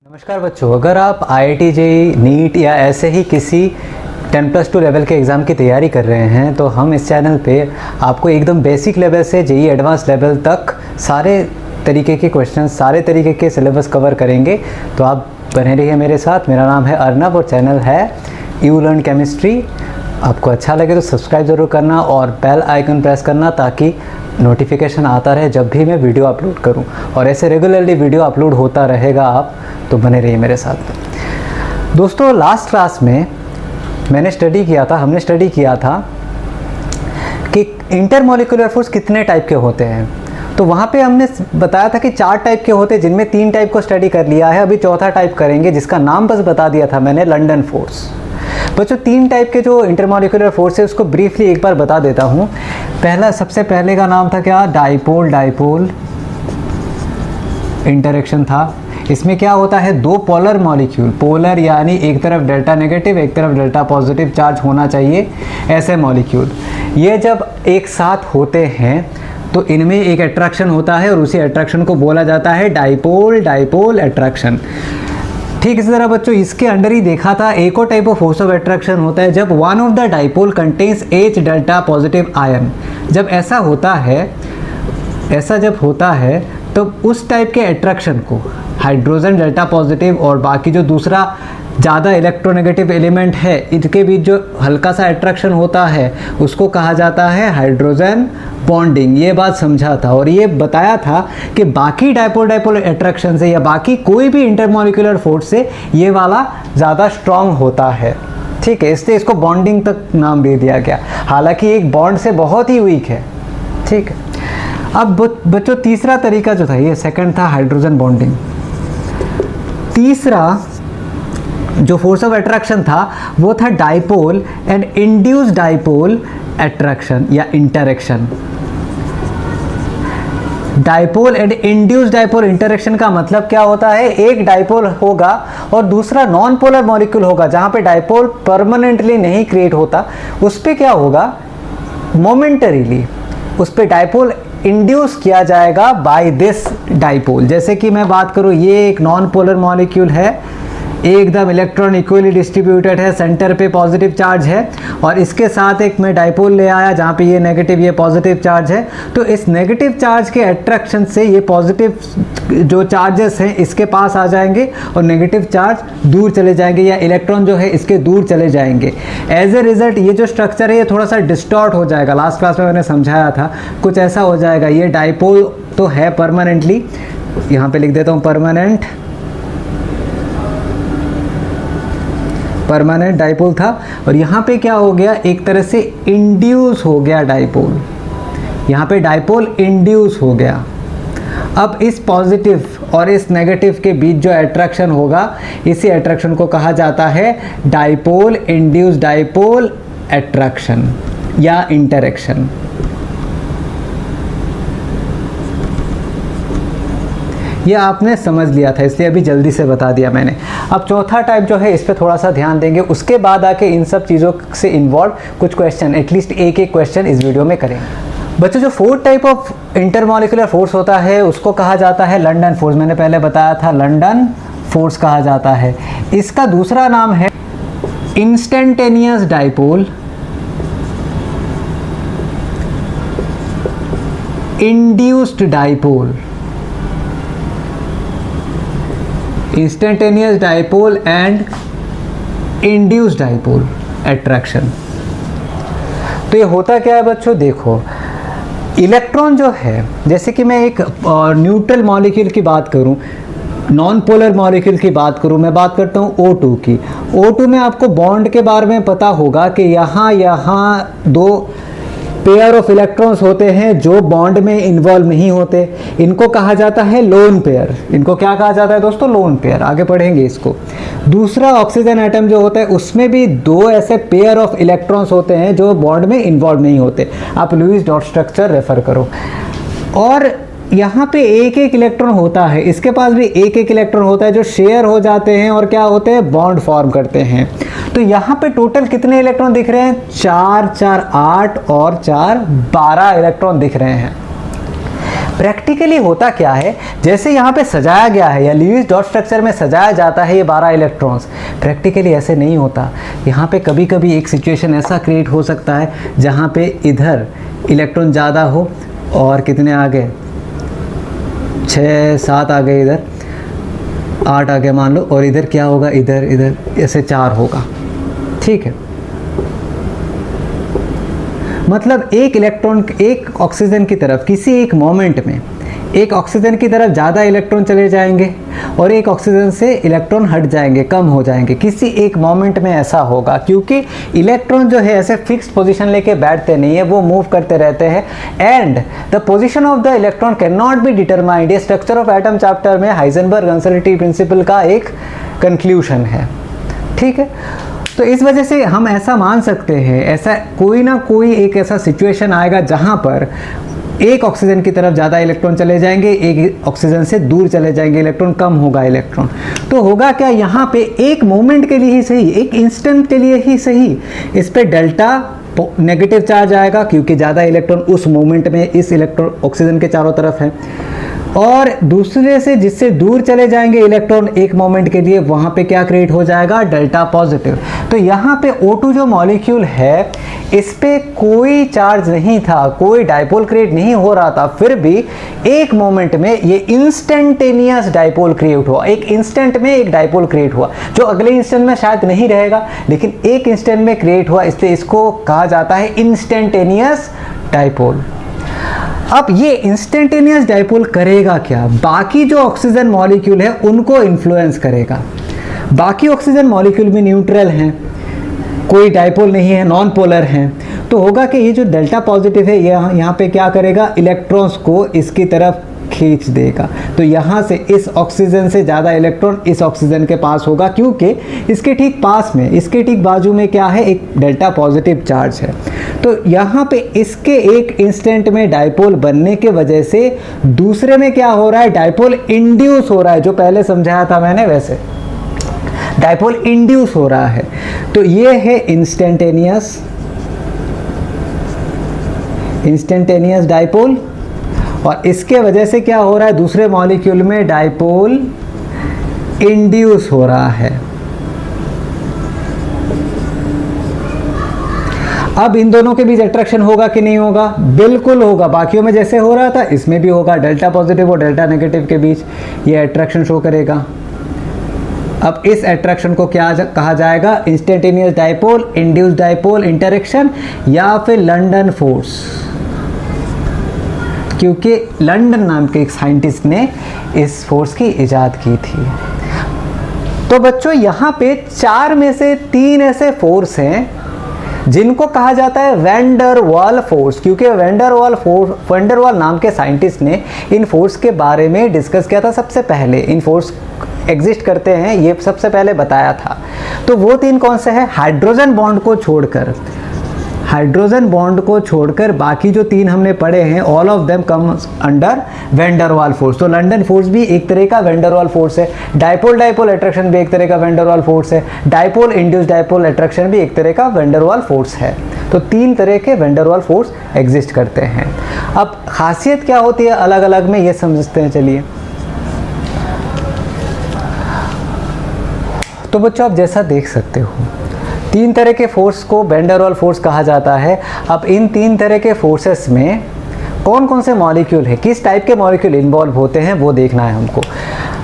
नमस्कार बच्चों, अगर आप IIT JEE नीट या ऐसे ही किसी 10+2 लेवल के एग्ज़ाम की तैयारी कर रहे हैं तो हम इस चैनल पे आपको एकदम बेसिक लेवल से JEE एडवांस लेवल तक सारे तरीके के क्वेश्चन, सारे तरीके के सिलेबस कवर करेंगे। तो आप बने रहिए मेरे साथ। मेरा नाम है अर्नब और चैनल है यू लर्न केमिस्ट्री। आपको अच्छा लगे तो सब्सक्राइब ज़रूर करना और बेल आइकन प्रेस करना ताकि नोटिफिकेशन आता रहे जब भी मैं वीडियो अपलोड करूं। और ऐसे रेगुलरली वीडियो अपलोड होता रहेगा, आप तो बने रहिए मेरे साथ। दोस्तों, लास्ट क्लास में हमने स्टडी किया था कि इंटरमॉलिक्यूलर फोर्स कितने टाइप के होते हैं। तो वहाँ पे हमने बताया था कि 4 टाइप के होते हैं, जिनमें 3 टाइप को स्टडी कर लिया है। अभी चौथा टाइप करेंगे जिसका नाम बस बता दिया था मैंने, लंदन फोर्स। बच्चों, 3 टाइप के जो इंटरमॉलिक्यूलर फोर्स है उसको ब्रीफली एक बार बता देता हूँ। सबसे पहले का नाम था क्या? डाइपोल इंटरेक्शन था। इसमें क्या होता है, 2 पोलर मॉलिक्यूल, पोलर यानी एक तरफ डेल्टा नेगेटिव एक तरफ डेल्टा पॉजिटिव चार्ज होना चाहिए, ऐसे मॉलिक्यूल। ये जब एक साथ होते हैं तो इनमें एक अट्रैक्शन होता है और उसी अट्रैक्शन को बोला जाता है डाइपोल अट्रैक्शन। ठीक इसी तरह बच्चों, इसके अंडर ही देखा था एक और type of force of attraction होता है जब one of the dipole contains H delta positive ion. जब ऐसा जब होता है तो उस टाइप के अट्रैक्शन को हाइड्रोजन डेल्टा पॉजिटिव और बाकी जो दूसरा ज़्यादा इलेक्ट्रोनेगेटिव एलिमेंट है, इनके बीच जो हल्का सा अट्रैक्शन होता है उसको कहा जाता है हाइड्रोजन बॉन्डिंग। ये बात समझा था और ये बताया था कि बाकी डाइपोल अट्रैक्शन से या बाकी कोई भी इंटरमॉलिक्यूलर फोर्स से ये वाला ज़्यादा स्ट्रॉन्ग होता है। ठीक है, इसलिए इसको बॉन्डिंग तक नाम दे दिया गया, हालांकि एक बॉन्ड से बहुत ही वीक है। ठीक है, अब बच्चों तीसरा तरीका जो था, ये सेकंड था हाइड्रोजन बॉन्डिंग। तीसरा जो फोर्स ऑफ अट्रैक्शन था वो था dipole and induced dipole attraction या interaction. Dipole and induced dipole interaction का मतलब क्या होता है, एक डाइपोल होगा और दूसरा नॉन पोलर मॉलिक्यूल होगा जहां पे डाइपोल परमानेंटली नहीं क्रिएट होता, उस पे क्या होगा, मोमेंटरीली उस पे डाइपोल इंड्यूस किया जाएगा बाय दिस डाइपोल। जैसे कि मैं बात करूं, ये एक नॉन पोलर मॉलिक्यूल है, एकदम इलेक्ट्रॉन इक्वली डिस्ट्रीब्यूटेड है, सेंटर पे पॉजिटिव चार्ज है और इसके साथ एक मैं डाइपोल ले आया जहाँ पे ये नेगेटिव ये पॉजिटिव चार्ज है। तो इस नेगेटिव चार्ज के अट्रैक्शन से ये पॉजिटिव जो चार्जेस हैं इसके पास आ जाएंगे और नेगेटिव चार्ज दूर चले जाएंगे या इलेक्ट्रॉन जो है इसके दूर चले जाएंगे। एज ए रिजल्ट ये जो स्ट्रक्चर है ये थोड़ा सा डिस्टॉर्ट हो जाएगा। लास्ट क्लास में मैंने समझाया था, कुछ ऐसा हो जाएगा। ये डाइपोल तो है परमानेंटली, यहाँ पे लिख देता हूँ परमानेंट डाइपोल था और यहाँ पे क्या हो गया, एक तरह से इंड्यूस हो गया डाइपोल। यहाँ पे डाइपोल इंड्यूस हो गया। अब इस पॉजिटिव और इस नेगेटिव के बीच जो अट्रैक्शन होगा, इसी अट्रैक्शन को कहा जाता है डाइपोल इंड्यूस डाइपोल अट्रैक्शन या इंटरेक्शन। ये आपने समझ लिया था, इसलिए अभी जल्दी से बता दिया मैंने। अब चौथा टाइप जो है इस पे थोड़ा सा ध्यान देंगे, उसके बाद आके इन सब चीज़ों से इन्वॉल्व कुछ क्वेश्चन, एटलीस्ट एक क्वेश्चन इस वीडियो में करेंगे। बच्चों, जो 4th type of intermolecular force होता है उसको कहा जाता है लंदन फोर्स। मैंने पहले बताया था लंदन फोर्स कहा जाता है। इसका दूसरा नाम है instantaneous dipole, induced dipole, instantaneous dipole and induced dipole attraction. तो ये होता क्या है बच्चों, देखो इलेक्ट्रॉन जो है, जैसे कि मैं एक न्यूट्रल मॉलिक्यूल की बात करूं, नॉन पोलर मॉलिक्यूल की बात करूं, मैं बात करता हूं O2 की। O2 में आपको बॉन्ड के बारे में पता होगा कि यहाँ 2 पेयर ऑफ इलेक्ट्रॉन्स होते हैं जो बॉन्ड में इन्वॉल्व नहीं होते, इनको कहा जाता है लोन पेयर। इनको क्या कहा जाता है दोस्तों, लोन पेयर। आगे पढ़ेंगे इसको। दूसरा ऑक्सीजन एटम जो होता है उसमें भी 2 ऐसे पेयर ऑफ इलेक्ट्रॉन्स होते हैं जो बॉन्ड में इन्वॉल्व नहीं होते। आप लुईस डॉट स्ट्रक्चर रेफर करो। और यहाँ पे एक इलेक्ट्रॉन होता है, इसके पास भी एक इलेक्ट्रॉन होता है जो शेयर हो जाते हैं और क्या होते हैं, बॉन्ड फॉर्म करते हैं। तो यहाँ पे टोटल कितने इलेक्ट्रॉन दिख रहे हैं, 4 4 8 और 4 12 इलेक्ट्रॉन दिख रहे हैं। प्रैक्टिकली होता क्या है, जैसे यहाँ पे सजाया गया है या ल्यूइस डॉट स्ट्रक्चर में सजाया जाता है ये 12 इलेक्ट्रॉन्स, प्रैक्टिकली ऐसे नहीं होता। यहाँ पे कभी कभी एक सिचुएशन ऐसा क्रिएट हो सकता है जहाँ पे इधर इलेक्ट्रॉन ज़्यादा हो और कितने आ गए, 6 7 आ गए, इधर 8 आ गए मान लो, और इधर क्या होगा, इधर ऐसे 4 होगा, ठीक है। मतलब एक इलेक्ट्रॉन, एक ऑक्सीजन की तरफ किसी एक मोमेंट में एक ऑक्सीजन की तरफ ज़्यादा इलेक्ट्रॉन चले जाएंगे और एक ऑक्सीजन से इलेक्ट्रॉन हट जाएंगे, कम हो जाएंगे, किसी एक मोमेंट में ऐसा होगा, क्योंकि इलेक्ट्रॉन जो है ऐसे फिक्स्ड पोजीशन लेके बैठते नहीं है, वो मूव करते रहते हैं। And the position of the electron can not be determined, ये स्ट्रक्चर ऑफ एटम चैप्टर में हाइजेनबर्ग अनसर्टेनिटी प्रिंसिपल का एक कंक्लूजन है, ठीक है। तो इस वजह से हम ऐसा मान सकते हैं, ऐसा कोई ना कोई एक ऐसा सिचुएशन आएगा जहाँ पर एक ऑक्सीजन की तरफ ज़्यादा इलेक्ट्रॉन चले जाएंगे, एक ऑक्सीजन से दूर चले जाएंगे इलेक्ट्रॉन, कम होगा इलेक्ट्रॉन। तो होगा क्या, यहाँ पे एक मोमेंट के लिए ही सही, एक इंस्टेंट के लिए ही सही, इस पे डेल्टा नेगेटिव चार्ज आएगा, क्योंकि ज़्यादा इलेक्ट्रॉन उस मोमेंट में इस इलेक्ट्रॉन ऑक्सीजन के चारों तरफ है। और दूसरे से जिससे दूर चले जाएंगे इलेक्ट्रॉन एक मोमेंट के लिए, वहाँ पे क्या क्रिएट हो जाएगा, डेल्टा पॉजिटिव। तो यहाँ पे O2 जो मॉलिक्यूल है, इस पे कोई चार्ज नहीं था, कोई डाइपोल क्रिएट नहीं हो रहा था, फिर भी एक मोमेंट में ये इंस्टेंटेनियस डाइपोल क्रिएट हुआ, एक इंस्टेंट में एक डाइपोल क्रिएट हुआ, जो अगले इंस्टेंट में शायद नहीं रहेगा, लेकिन एक इंस्टेंट में क्रिएट हुआ, इसलिए इसको कहा जाता है इंस्टेंटेनियस डाइपोल। अब ये इंस्टेंटेनियस डाइपोल करेगा क्या, बाकी जो ऑक्सीजन मॉलिक्यूल है उनको इन्फ्लुएंस करेगा। बाकी ऑक्सीजन मॉलिक्यूल भी न्यूट्रल हैं, कोई डाइपोल नहीं है, नॉन पोलर हैं, तो होगा कि ये जो डेल्टा पॉजिटिव है यहाँ पे क्या करेगा, इलेक्ट्रॉन्स को इसकी तरफ खींच देगा। तो यहाँ से इस ऑक्सीजन से ज़्यादा इलेक्ट्रॉन इस ऑक्सीजन के पास होगा, क्योंकि इसके ठीक पास में, इसके ठीक बाजू में क्या है, एक डेल्टा पॉजिटिव चार्ज है। तो यहाँ पे इसके एक इंस्टेंट में डाइपोल बनने के वजह से दूसरे में क्या हो रहा है, डाइपोल इंड्यूस हो रहा है, जो पहले समझाया था मैंने वैसे डाइपोल इंड्यूस हो रहा है। तो ये है इंस्टेंटेनियस डाइपोल, और इसके वजह से क्या हो रहा है, दूसरे मॉलिक्यूल में डाइपोल इंड्यूस हो रहा है। अब इन दोनों के बीच अट्रैक्शन होगा कि नहीं होगा, बिल्कुल होगा, बाकियों में जैसे हो रहा था इसमें भी होगा, डेल्टा पॉजिटिव और डेल्टा नेगेटिव के बीच ये अट्रैक्शन शो करेगा। अब इस अट्रैक्शन को क्या कहा जाएगा, instantaneous dipole, induced dipole interaction, या फिर लंदन फोर्स, क्योंकि लंदन नाम के एक साइंटिस्ट ने इस फोर्स की इजाद की थी। तो बच्चों यहाँ पे 4 में से 3 ऐसे फोर्स हैं जिनको कहा जाता है वैन डर वाल फोर्स, क्योंकि वैन डर वाल नाम के साइंटिस्ट ने इन फोर्स के बारे में डिस्कस किया था सबसे पहले, इन फोर्स एग्जिस्ट करते हैं ये सबसे पहले बताया था। तो वो 3 कौन से हैं, हाइड्रोजन बॉन्ड को छोड़कर बाकी जो 3 हमने पढ़े हैं, all of them comes under van der Waals force. तो लंदन फोर्स भी एक तरह का वैन डर वाल फोर्स है, डाइपोल अट्रैक्शन भी एक तरह का वैन डर वाल फोर्स है, डाइपोल इंड्यूस्ड डाइपोल अट्रैक्शन भी एक तरह का वैन डर वाल फोर्स है। तो 3 तरह के van der Waals force exist करते हैं। अब खासियत क्या होती है अलग अलग में, ये समझते हैं, चलिए। तो बच्चों आप जैसा देख सकते हो 3 तरह के फोर्स को वैन डर वाल फोर्स कहा जाता है। अब इन 3 तरह के फोर्सेस में कौन कौन से मॉलिक्यूल है, किस टाइप के मॉलिक्यूल इन्वॉल्व होते हैं, वो देखना है हमको।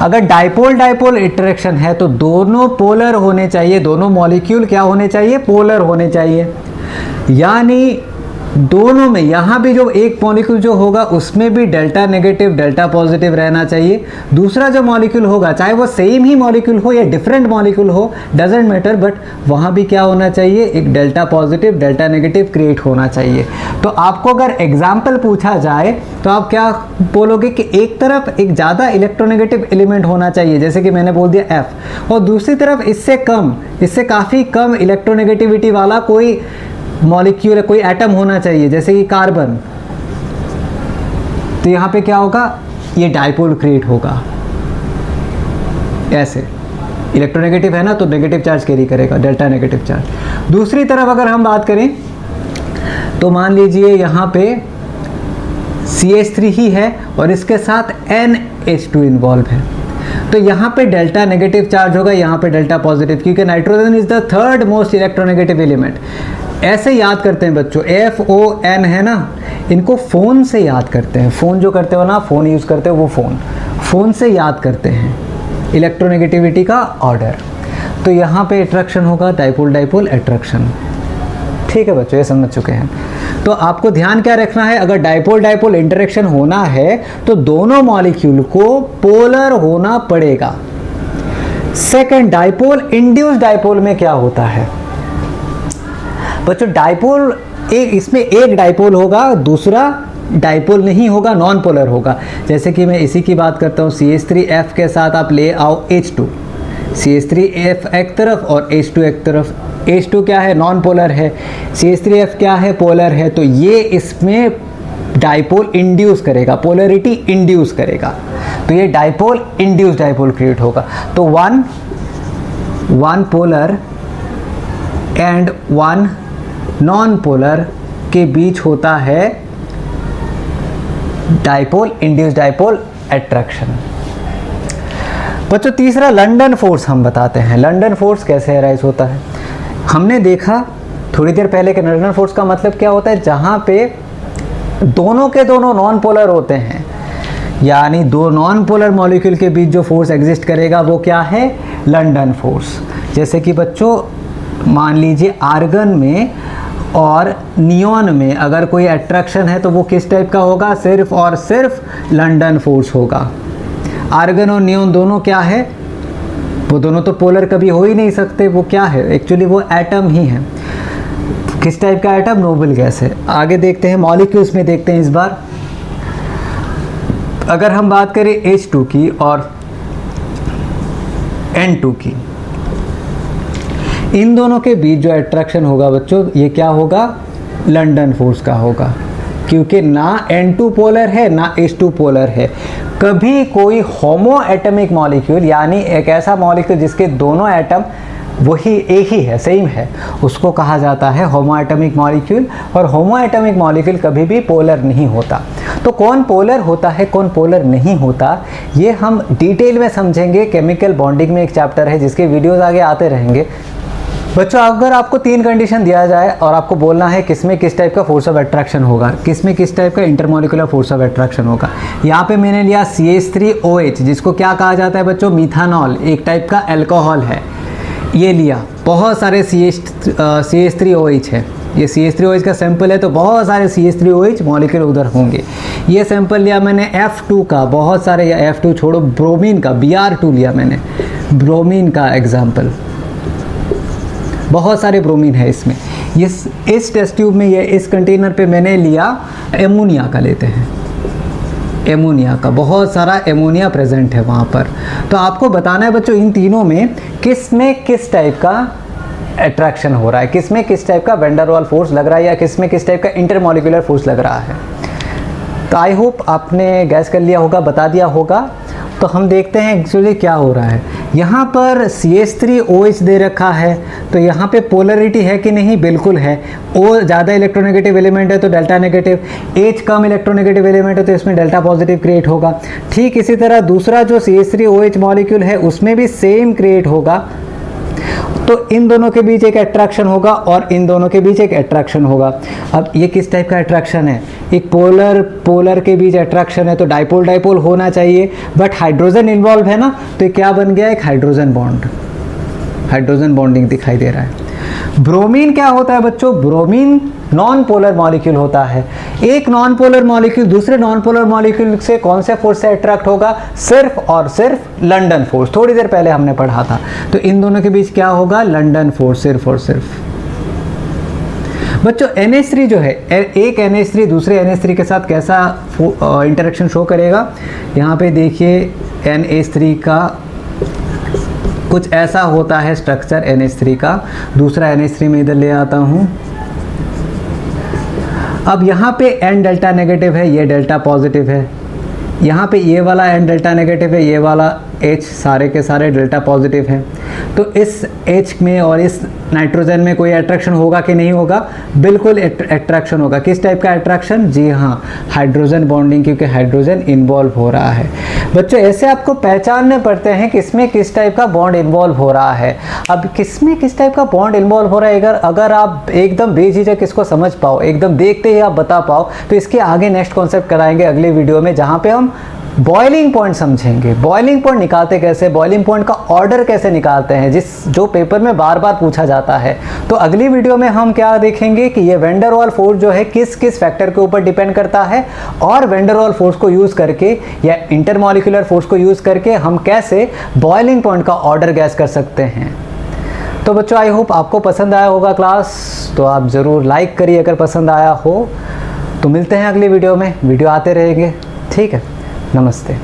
अगर डाइपोल इंटरेक्शन है तो दोनों पोलर होने चाहिए, दोनों मॉलिक्यूल क्या होने चाहिए, पोलर होने चाहिए, यानी दोनों में यहाँ भी जो एक मॉलिक्यूल जो होगा उसमें भी डेल्टा नेगेटिव डेल्टा पॉजिटिव रहना चाहिए। दूसरा जो मॉलिक्यूल होगा, चाहे वो सेम ही मॉलिक्यूल हो या डिफरेंट मॉलिक्यूल हो, डजेंट मैटर, बट वहाँ भी क्या होना चाहिए, एक delta positive delta negative create होना चाहिए। तो आपको अगर एग्जाम्पल पूछा जाए तो आप क्या बोलोगे कि एक तरफ एक ज़्यादा इलेक्ट्रोनेगेटिव एलिमेंट होना चाहिए, जैसे कि मैंने बोल दिया F, और दूसरी तरफ इससे काफ़ी कम इलेक्ट्रोनेगेटिविटी वाला कोई मॉलिक्यूल है, कोई एटम होना चाहिए, जैसे कि कार्बन। तो यहाँ पे क्या होगा, ये डाइपोल क्रिएट होगा, ऐसे इलेक्ट्रोनेगेटिव है ना, तो नेगेटिव चार्ज कैरी करेगा, डेल्टा नेगेटिव चार्ज। दूसरी तरफ अगर हम बात करें तो मान लीजिए यहाँ पे CH3 ही है और इसके साथ NH2 इन्वॉल्व है। तो यहाँ पे डेल्टा नेगेटिव चार्ज होगा, यहाँ पे डेल्टा पॉजिटिव, क्योंकि nitrogen is the third most electronegative element. ऐसे याद करते हैं बच्चों, FON है ना, इनको फ़ोन से याद करते हैं। फ़ोन जो करते हो ना, फ़ोन यूज़ करते हो, वो फ़ोन से याद करते हैं इलेक्ट्रोनेगेटिविटी का ऑर्डर। तो यहाँ पे अट्रैक्शन होगा डाइपोल डाइपोल अट्रैक्शन। ठीक है बच्चों, ये समझ चुके हैं। तो आपको ध्यान क्या रखना है, अगर डाइपोल डाइपोल इंटरेक्शन होना है तो दोनों मॉलिक्यूल को पोलर होना पड़ेगा। सेकंड, डाइपोल इंड्यूस डाइपोल में क्या होता है बच्चों, डाइपोल इसमें एक डाइपोल होगा, दूसरा डाइपोल नहीं होगा, नॉन पोलर होगा। जैसे कि मैं इसी की बात करता हूँ, CH3F के साथ आप ले आओ H2, CH3F एक तरफ और H2 एक तरफ। H2 क्या है, नॉन पोलर है, CH3F क्या है, पोलर है। तो ये इसमें डाइपोल इंड्यूस करेगा, पोलरिटी इंड्यूस करेगा, तो ये डाइपोल इंड्यूस डाइपोल क्रिएट होगा। तो one polar and one non polar के बीच होता है डाइपोल इंड्यूस डाइपोल अट्रैक्शन। बच्चों तीसरा लंडन फोर्स हम बताते हैं। लंडन फोर्स कैसे अराइज होता है, हमने देखा थोड़ी देर पहले कि लंडन फोर्स का मतलब क्या होता है, जहां पे दोनों के दोनों नॉन पोलर होते हैं, यानी दो नॉन पोलर मॉलिक्यूल के बीच जो फोर्स एग्जिस्ट करेगा वो क्या है, लंडन फोर्स। जैसे कि बच्चों मान लीजिए आर्गन में और नियॉन में अगर कोई अट्रैक्शन है तो वो किस टाइप का होगा, सिर्फ और सिर्फ लंडन फोर्स होगा। आर्गन और नियॉन दोनों क्या है, वो दोनों तो पोलर कभी हो ही नहीं सकते, वो क्या है, एक्चुअली वो एटम ही है। किस टाइप का एटम, नोबल गैस है। आगे देखते हैं मॉलिक्यूल्स में, देखते हैं इस बार। अगर हम बात करें H2 की और N2 की, इन दोनों के बीच जो अट्रैक्शन होगा बच्चों, ये क्या होगा, लंडन फोर्स का होगा, क्योंकि ना N2 पोलर है ना H2 पोलर है। कभी कोई होमो एटमिक मॉलिक्यूल, यानी एक ऐसा मॉलिक्यूल जिसके दोनों एटम वही एक ही है, सेम है, उसको कहा जाता है होमो एटमिक मॉलिक्यूल। और होमो एटमिक मॉलिक्यूल कभी भी पोलर नहीं होता। तो कौन पोलर होता है, कौन पोलर नहीं होता, ये हम डिटेल में समझेंगे। केमिकल बॉन्डिंग में एक चैप्टर है जिसके वीडियोस आगे आते रहेंगे। बच्चों अगर आपको 3 कंडीशन दिया जाए और आपको बोलना है किसमें किस टाइप का फोर्स ऑफ अट्रैक्शन होगा, किसमें किस टाइप का इंटरमॉलिक्यूलर फोर्स ऑफ अट्रैक्शन होगा। यहाँ पे मैंने लिया CH3OH, जिसको क्या कहा जाता है बच्चों, मिथानॉल, एक टाइप का अल्कोहल है, ये लिया। बहुत सारे CH3OH है, ये CH3OH का सैंपल है, तो बहुत सारे CH3OH मॉलिक्यूल उधर होंगे। ये सैंपल लिया मैंने F2 का, बहुत सारे, या F2 छोड़ो, ब्रोमीन का, Br2 लिया मैंने, ब्रोमीन का एग्जाम्पल, बहुत सारे ब्रोमीन है इसमें। इस टेस्ट ट्यूब में, ये इस कंटेनर पे मैंने लिया एमोनिया का, लेते हैं एमोनिया का, बहुत सारा एमोनिया प्रेजेंट है वहाँ पर। तो आपको बताना है बच्चों इन तीनों में किस में किस टाइप का अट्रैक्शन हो रहा है, किस में किस टाइप का वैन डेर वाल फोर्स लग रहा है, या किस में किस टाइप का इंटरमॉलिक्यूलर फोर्स लग रहा है। तो आई होप आपने गैस कर लिया होगा, बता दिया होगा। तो हम देखते हैं एक्चुअली क्या हो रहा है। यहाँ पर CH3OH दे रखा है, तो यहाँ पे पोलरिटी है कि नहीं, बिल्कुल है। O ज़्यादा इलेक्ट्रोनेगेटिव एलिमेंट है तो डेल्टा नेगेटिव, H कम इलेक्ट्रोनेगेटिव एलिमेंट है तो इसमें डेल्टा पॉजिटिव क्रिएट होगा। ठीक इसी तरह दूसरा जो CH3OH मॉलिक्यूल है उसमें भी सेम क्रिएट होगा। तो इन दोनों के बीच एक अट्रैक्शन होगा और इन दोनों के बीच एक अट्रैक्शन होगा। अब ये किस टाइप का अट्रैक्शन है, एक पोलर के बीच अट्रैक्शन है, तो डाइपोल डाइपोल होना चाहिए, बट हाइड्रोजन इन्वॉल्व है ना, तो ये क्या बन गया, एक हाइड्रोजन बॉन्ड, हाइड्रोजन बॉन्डिंग दिखाई दे रहा है। ब्रोमीन क्या होता है बच्चों, ब्रोमीन नॉन पोलर मॉलिक्यूल होता है। एक नॉन पोलर मॉलिक्यूल दूसरे नॉन पोलर मॉलिक्यूल से कौन से फोर्स से अट्रैक्ट होगा, सिर्फ और सिर्फ लंडन फोर्स। थोड़ी देर पहले हमने पढ़ा था। तो इन दोनों के बीच क्या होगा, लंडन फोर्स, सिर्फ और सिर्फ। बच्चों NH3 जो है, एक NH3 दूसरे NH3 के साथ कैसा इंटरेक्शन शो करेगा, यहाँ पे देखिए NH3 का कुछ ऐसा होता है स्ट्रक्चर NH3 का। दूसरा NH3 में इधर ले आता हूँ। अब यहाँ पे N डेल्टा नेगेटिव है, ये डेल्टा पॉजिटिव है, यहाँ पे ये वाला एन डेल्टा नेगेटिव है, ये वाला H सारे के सारे डेल्टा पॉजिटिव हैं। तो इस H में और इस नाइट्रोजन में कोई अट्रैक्शन होगा कि नहीं होगा? बिल्कुल अट्रैक्शन होगा। किस टाइप का अट्रैक्शन? जी हाँ, हाइड्रोजन बॉन्डिंग, क्योंकि हाइड्रोजन इन्वॉल्व हो रहा है। बच्चों ऐसे आपको पहचानने पड़ते हैं किसमें किस टाइप का बॉन्ड इन्वॉल्व हो रहा है। अब किसमें किस टाइप का बॉन्ड इन्वॉल्व हो रहा है अगर आप एकदम बेझिझक इसको समझ पाओ, एकदम देखते ही आप बता पाओ, तो इसके आगे नेक्स्ट कॉन्सेप्ट कराएंगे अगले वीडियो में, जहाँ पे हम बॉइलिंग पॉइंट समझेंगे। बॉइलिंग पॉइंट निकालते कैसे, बॉइलिंग पॉइंट का ऑर्डर कैसे निकालते हैं, जो पेपर में बार बार पूछा जाता है। तो अगली वीडियो में हम क्या देखेंगे कि ये वैन डर वाल फोर्स जो है किस किस फैक्टर के ऊपर डिपेंड करता है, और वैन डर वाल फोर्स को यूज़ करके या इंटरमॉलिक्यूलर फोर्स को यूज़ करके हम कैसे बॉइलिंग पॉइंट का ऑर्डर गैस कर सकते हैं। तो बच्चों आई होप आपको पसंद आया होगा क्लास, तो आप ज़रूर लाइक करिए अगर पसंद आया हो। तो मिलते हैं अगली वीडियो में, वीडियो आते रहेंगे। ठीक है, नमस्ते।